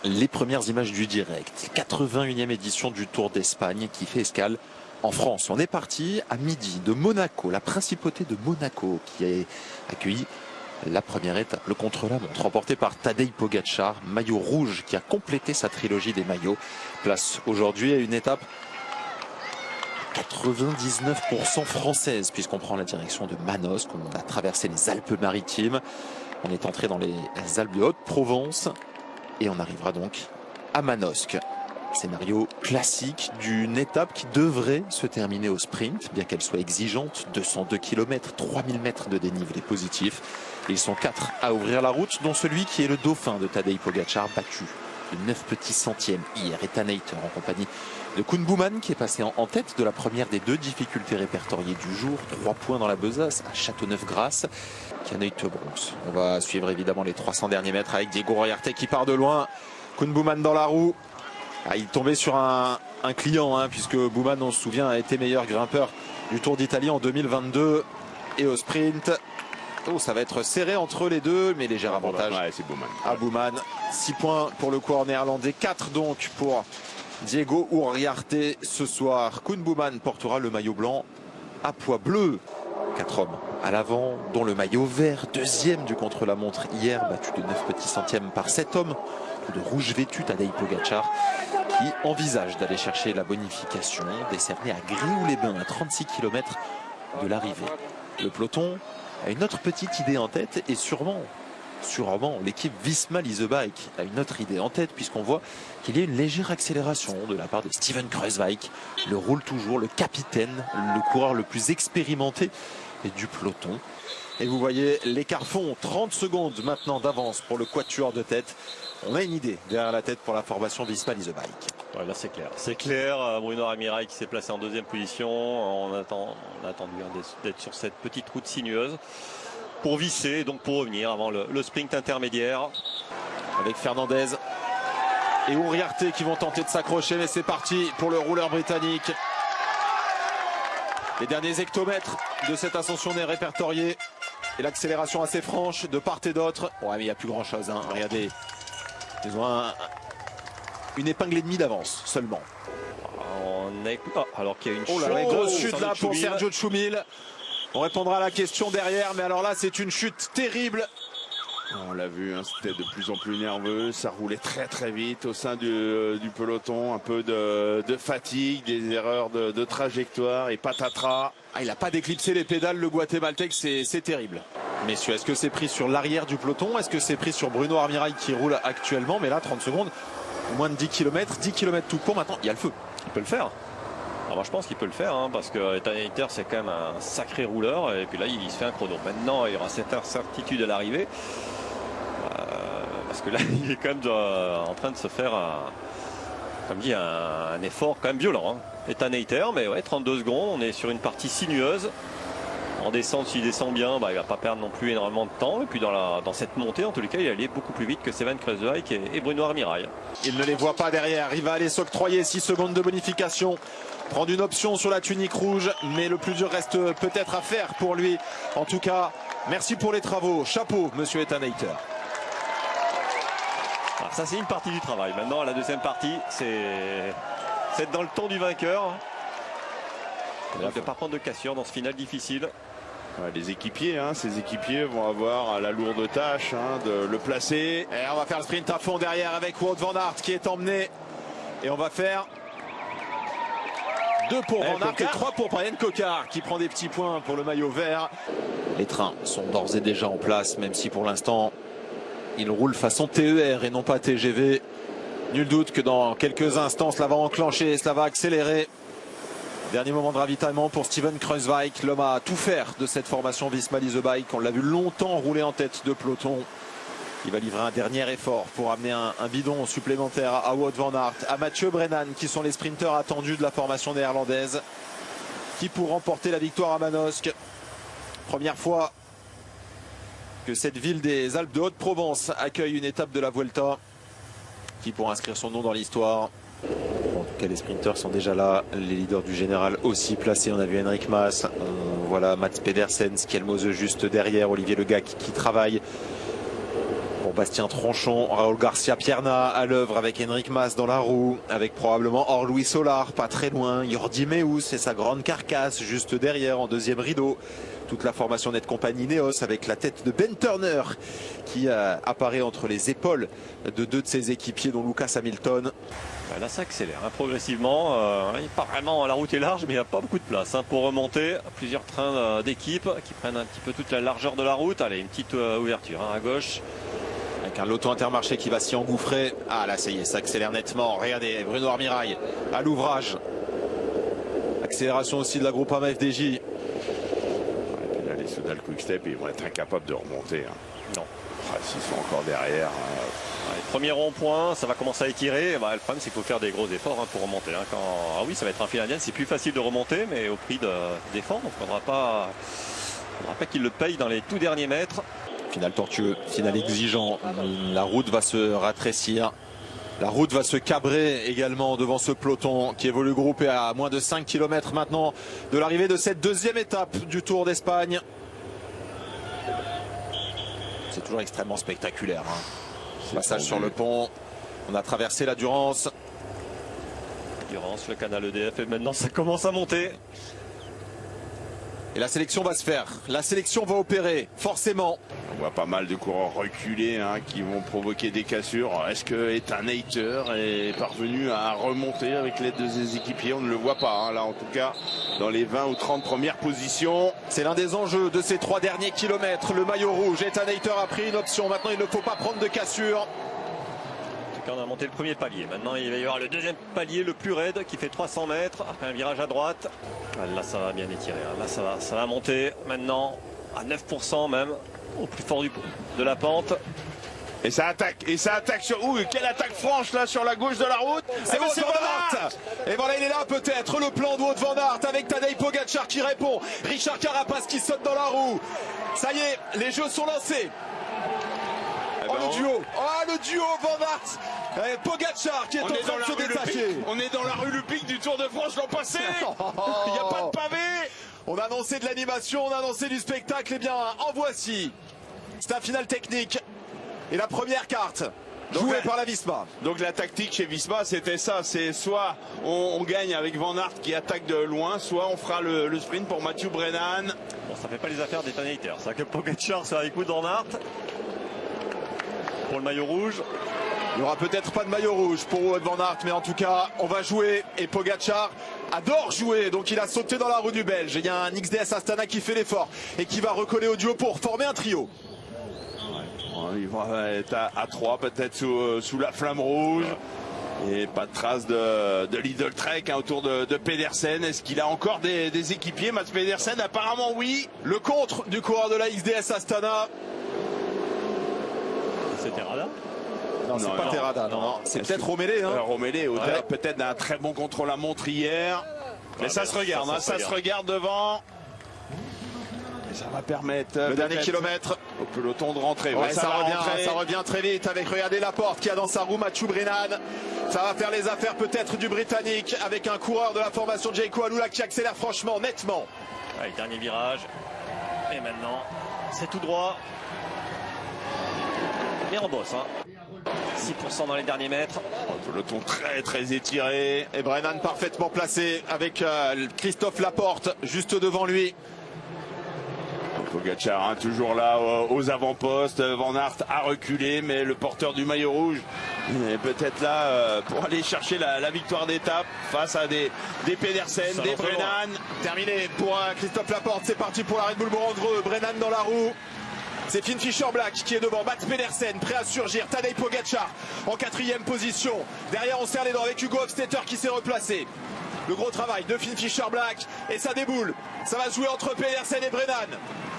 les premières images du direct. 81e édition du Tour d'Espagne qui fait escale en France. On est parti à midi de Monaco, la principauté de Monaco qui a accueilli la première étape, le contre-la-montre remporté par Tadej Pogačar, maillot rouge qui a complété sa trilogie des maillots. Place aujourd'hui à une étape 99% française puisqu'on prend la direction de Manosque, on a traversé les Alpes-Maritimes, on est entré dans les Alpes de Haute-Provence et on arrivera donc à Manosque. Scénario classique d'une étape qui devrait se terminer au sprint, bien qu'elle soit exigeante. 202 km, 3000 mètres de dénivelé positif. Et ils sont 4 à ouvrir la route, dont celui qui est le dauphin de Tadej Pogačar, battu de 9 petits centièmes hier. Ethan Hayter en compagnie de Koen Bouwman qui est passé en tête de la première des 2 difficultés répertoriées du jour. 3 points dans la besace à Châteauneuf-Grasse. Canneuil-Theux-Bronx. On va suivre évidemment les 300 derniers mètres avec Diego Royarte qui part de loin. Koen Bouwman dans la roue. Il tombait sur un client, puisque Bouwman, on se souvient, a été meilleur grimpeur du Tour d'Italie en 2022. Et au sprint, ça va être serré entre les deux, mais léger avantage à Bouwman. 6 points pour le coureur néerlandais, 4 donc pour Diego Uriarte ce soir. Koen Bouwman portera le maillot blanc à poids bleu. 4 hommes à l'avant, dont le maillot vert, deuxième du contre-la-montre hier, battu de 9 petits centièmes par 7 hommes de rouge vêtu, Tadej Pogačar, qui envisage d'aller chercher la bonification décernée à Gréoux-les-Bains, à 36 km de l'arrivée. Le peloton a une autre petite idée en tête et sûrement l'équipe Visma Lease Bike a une autre idée en tête puisqu'on voit qu'il y a une légère accélération de la part de Steven Kruijswijk. Le roule toujours, le capitaine, le coureur le plus expérimenté du peloton. Et vous voyez l'écart fond, 30 secondes maintenant d'avance pour le quatuor de tête. On a une idée derrière la tête pour la formation Visma Lease Bike. Ouais, là c'est clair. C'est clair, Bruno Armirail qui s'est placé en deuxième position. On a attendu d'être sur cette petite route sinueuse pour visser, donc pour revenir avant le sprint intermédiaire. Avec Fernandez et Uriarte qui vont tenter de s'accrocher, mais c'est parti pour le rouleur britannique. Les derniers hectomètres de cette ascension n'est répertoriée. Et l'accélération assez franche de part et d'autre. Ouais, mais il n'y a plus grand chose. Regardez. Ils ont une épingle et demie d'avance seulement. Alors qu'il y a une grosse chute là pour Sergio Tchoumil. On répondra à la question derrière, mais alors là c'est une chute terrible. On l'a vu, c'était de plus en plus nerveux, ça roulait très très vite au sein du peloton, un peu de fatigue, des erreurs de trajectoire et patatras. Il n'a pas déclipsé les pédales, le Guatémaltèque, c'est terrible. Messieurs, est-ce que c'est pris sur l'arrière du peloton? Est-ce que c'est pris sur Bruno Armirail qui roule actuellement? Mais là, 30 secondes, moins de 10 km tout court maintenant, il y a le feu. Il peut le faire. Alors moi je pense qu'il peut le faire parce que Ethan Hayter c'est quand même un sacré rouleur et puis là il se fait un chrono. Maintenant il y aura cette incertitude à l'arrivée parce que là il est quand même en train de se faire un effort quand même violent. Ethan Hayter, mais ouais, 32 secondes, on est sur une partie sinueuse. En descente, s'il descend bien, il ne va pas perdre non plus énormément de temps. Et puis dans cette montée, en tous les cas, il allait beaucoup plus vite que Steven Kruijswijk et Bruno Armirail. Il ne les voit pas derrière. Il va aller s'octroyer 6 secondes de bonification. Prendre une option sur la tunique rouge. Mais le plus dur reste peut-être à faire pour lui. En tout cas, merci pour les travaux. Chapeau, monsieur Ethan Hayter. Alors ça, c'est une partie du travail. Maintenant, la deuxième partie, c'est être dans le temps du vainqueur. Donc de ne pas prendre de cassure dans ce final difficile. Ouais, les équipiers, ces équipiers vont avoir la lourde tâche de le placer. Et on va faire le sprint à fond derrière avec Wout van Aert qui est emmené. Et on va faire 2 pour Van Aert et 3 pour Brian Cocard qui prend des petits points pour le maillot vert. Les trains sont d'ores et déjà en place, même si pour l'instant ils roulent façon TER et non pas TGV. Nul doute que dans quelques instants cela va enclencher, cela va accélérer. Dernier moment de ravitaillement pour Steven Kruijswijk. L'homme a tout faire de cette formation Visma Lease Bike. On l'a vu longtemps rouler en tête de peloton. Il va livrer un dernier effort pour amener un bidon supplémentaire à Wout van Aert, à Mathieu Brennan, qui sont les sprinteurs attendus de la formation néerlandaise, qui pour remporter la victoire à Manosque. Première fois que cette ville des Alpes de Haute-Provence accueille une étape de la Vuelta, qui pour inscrire son nom dans l'histoire. En tout cas, les sprinteurs sont déjà là, les leaders du général aussi placés. On a vu Henrik Mas, voilà Mats Pedersen, Skjelmose juste derrière, Olivier Legac qui travaille Pour Bastien Tranchon, Raoul Garcia Pierna à l'œuvre avec Henrik Mas dans la roue, avec probablement Or-Louis Solar, pas très loin, Jordi Meus et sa grande carcasse juste derrière en deuxième rideau. Toute la formation Net Compagnie Neos avec la tête de Ben Turner qui apparaît entre les épaules de deux de ses équipiers dont Lucas Hamilton. Là ça accélère progressivement, pas vraiment, la route est large mais il n'y a pas beaucoup de place pour remonter. Plusieurs trains d'équipe qui prennent un petit peu toute la largeur de la route. Allez, une petite ouverture à gauche. Avec un loto Intermarché qui va s'y engouffrer. Ah là ça y est, ça accélère nettement. Regardez, Bruno Armirail à l'ouvrage. Accélération aussi de la Groupama FDJ. Les Soudal Quick-Step, ils vont être incapables de remonter. Non. S'ils sont encore derrière. Premier rond-point, ça va commencer à étirer. Le problème, c'est qu'il faut faire des gros efforts pour remonter. Ah oui, ça va être un fil indien. C'est plus facile de remonter, mais au prix d'efforts. Donc, il ne faudra pas qu'il le paye dans les tout derniers mètres. Final tortueux, final exigeant. La route va se rétrécir. La route va se cabrer également devant ce peloton qui évolue groupé à moins de 5 km maintenant de l'arrivée de cette deuxième étape du Tour d'Espagne. C'est toujours extrêmement spectaculaire. Passage sur le pont. On a traversé la Durance. Le canal EDF et maintenant ça commence à monter. Et la sélection va se faire. La sélection va opérer, forcément. On voit pas mal de coureurs reculés qui vont provoquer des cassures. Est-ce que Ethan Hayter est parvenu à remonter avec l'aide de ses équipiers? On ne le voit pas, là en tout cas, dans les 20 ou 30 premières positions. C'est l'un des enjeux de ces 3 derniers kilomètres. Le maillot rouge, Ethan Hayter a pris une option. Maintenant, il ne faut pas prendre de cassure. En tout cas, on a monté le premier palier. Maintenant, il va y avoir le deuxième palier, le plus raide, qui fait 300 mètres. Après un virage à droite. Là, ça va bien étirer. Là, ça va monter maintenant à 9% même, au plus fort de la pente. Et ça attaque sur... Ouh, quelle attaque franche là sur la gauche de la route. C'est Wout van Aert. Et voilà, il est là peut-être, le plan de Wout van Aert avec Tadej Pogacar qui répond. Richard Carapaz qui saute dans la roue. Ça y est, les jeux sont lancés. Le duo Van Aert et Pogacar qui est en train de se détacher. On est dans la rue Lupic du Tour de France l'an passé. Il n'y a pas de pavé. On a annoncé de l'animation, on a annoncé du spectacle. Et bien, en voici. C'est un final technique. Et la première carte jouée par la Visma. Donc la tactique chez Visma, c'était ça. C'est soit on gagne avec Van Aert qui attaque de loin, soit on fera le sprint pour Mathieu Brennan. Bon, ça fait pas les affaires des Taniter. C'est que Pogacar sera avec Wout van Aert. Pour le maillot rouge. Il n'y aura peut-être pas de maillot rouge pour Wout van Aert, mais en tout cas, on va jouer. Et Pogacar adore jouer, donc il a sauté dans la roue du Belge. Il y a un XDS Astana qui fait l'effort et qui va recoller au duo pour former un trio. Il va être à 3 peut-être sous la flamme rouge. Et pas de trace de Lidl Trek autour de Pedersen. Est-ce qu'il a encore des équipiers? Mats Pedersen, apparemment oui. Le contre du coureur de la XDS Astana. C'est Terrada? Non, c'est pas Terrada, non. C'est peut-être Romélé. Romélé, peut-être d'un très bon contrôle à montre hier. Mais ça se regarde, ça se regarde devant. Et ça va permettre le dernier kilomètre au peloton de rentrer. Ça revient très vite avec, regardez Laporte qui a dans sa roue Mathieu Brennan. Ça va faire les affaires peut-être du Britannique avec un coureur de la formation Jayco Alula qui accélère franchement, nettement. Allez, dernier virage. Et maintenant, c'est tout droit. Mais en bosse, 6% dans les derniers mètres. Le peloton très étiré. Et Brennan parfaitement placé avec Christophe Laporte juste devant lui. Pogacar toujours là aux avant-postes. Van Aert a reculé, mais le porteur du maillot rouge est peut-être là pour aller chercher la victoire d'étape face à des Pedersen, des Brennan. Terminé pour Christophe Laporte. C'est parti pour la Red Bull Morandreux. Brennan dans la roue. C'est Finn Fischer Black qui est devant. Mats Pedersen prêt à surgir. Tadej Pogacar en 4e position. Derrière, on serre les dents avec Hugo Hofstetter qui s'est replacé. Le gros travail de Finn Fischer Black et ça déboule. Ça va jouer entre Pedersen et Brennan.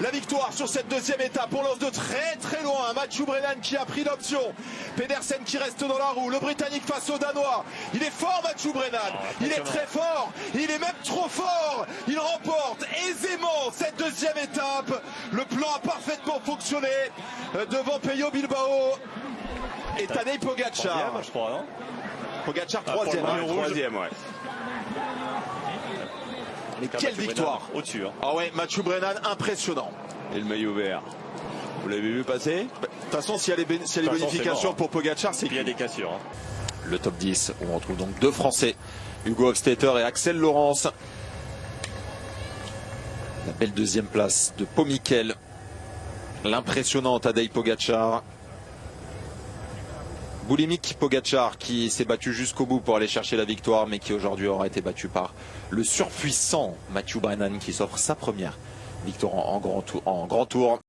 La victoire sur cette deuxième étape. On lance de très loin. Mathieu Brennan qui a pris l'option. Pedersen qui reste dans la roue. Le Britannique face au Danois. Il est fort Mathieu Brennan. Il est très fort. Il est même trop fort. Il remporte aisément cette deuxième étape. Le plan a parfaitement fonctionné devant Peyo Bilbao et Tadej Pogacar. Je crois, non? Pogacar troisième. Mais quelle victoire! Au-dessus. Ah ouais, Mathieu Brennan impressionnant. Et le maillot vert. Vous l'avez vu passer? De toute façon, s'il y a les, s'il y a les De toute façon, bonifications c'est mort. pour Pogacar, c'est Il y a des cassures. Hein. Le top 10 où on retrouve donc deux Français, Hugo Hofstetter et Axel Laurence. La belle deuxième place de Pau Mikel, l'impressionnant Tadej Pogacar. Boulimic Pogacar qui s'est battu jusqu'au bout pour aller chercher la victoire, mais qui aujourd'hui aura été battu par le surpuissant Mathieu Brennan qui s'offre sa première victoire en grand tour.